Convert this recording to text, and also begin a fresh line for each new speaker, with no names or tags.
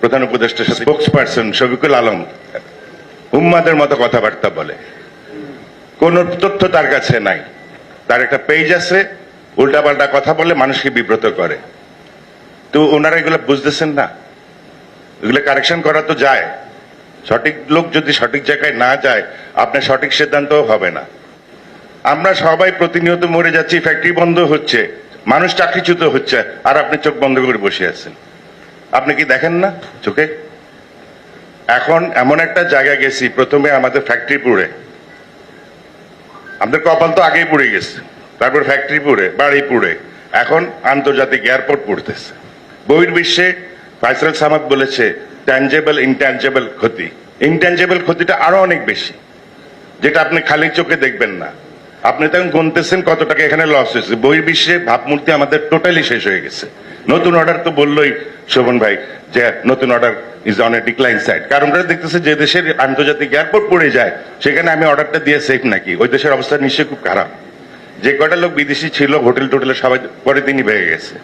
প্রধান উপদেষ্টার সাথে স্পোক্স পার্সন শফিকুল আলম উম্মাদের মতো কথাবার্তা বলে, কোন তথ্য তার কাছে নাই। তার একটা পেজ আছে, উল্টাপাল্টা কথা বলে মানুষকে বিব্রত করে। তো ওনারা এগুলো বুঝতেছেন না, এগুলো কারেকশন করা তো যায়। সঠিক লোক যদি সঠিক জায়গায় না যায়, আপনার সঠিক সিদ্ধান্তও হবে না। আমরা সবাই প্রতিনিয়ত মরে যাচ্ছি, ফ্যাক্টরি বন্ধ হচ্ছে, মানুষ চাকরিচ্যুত হচ্ছে, আর আপনি চোখ বন্ধ করে বসে আছেন। আপনি কি দেখেন না চোখে? এখন এমন একটা জায়গায় গেছি, প্রথমে আমাদের ফ্যাক্টরি পুড়ে, আমাদের কপাল তো আগেই পুড়ে গেছে, তারপর ফ্যাক্টরি পুড়ে, বাড়ি পুড়ে, এখন আন্তর্জাতিক এয়ারপোর্ট পুড়তেছে। বহির্বিশ্বে ফাইসাল সামাদ বলেছে ট্যাঞ্জেবল ইনট্যাঞ্জেবল ক্ষতি, ইনট্যাঞ্জেবল ক্ষতিটা আরো অনেক বেশি, যেটা আপনি খালি চোখে দেখবেন না। আপনি তখন গুনতেছেন কত টাকা এখানে লস হয়েছে। বহির্বিশ্বে ভাবমূর্তি আমাদের টোটালি শেষ হয়ে গেছে। নতুন অর্ডার তো বললোই শোভন ভাই যে নতুন order is on a decline side, কারণ ওরা দেখতেছে যে দেশের আন্তর্জাতিক এয়ারপোর্ট পড়ে যায় সেখানে আমি অর্ডারটা দিয়ে সেফ নাকি? ওই দেশের অবস্থা নিশ্চয়ই খুব খারাপ। যে কটা লোক বিদেশি ছিল হোটেল টোটেলে সবাই পরে দিনই ভেঙে গেছে।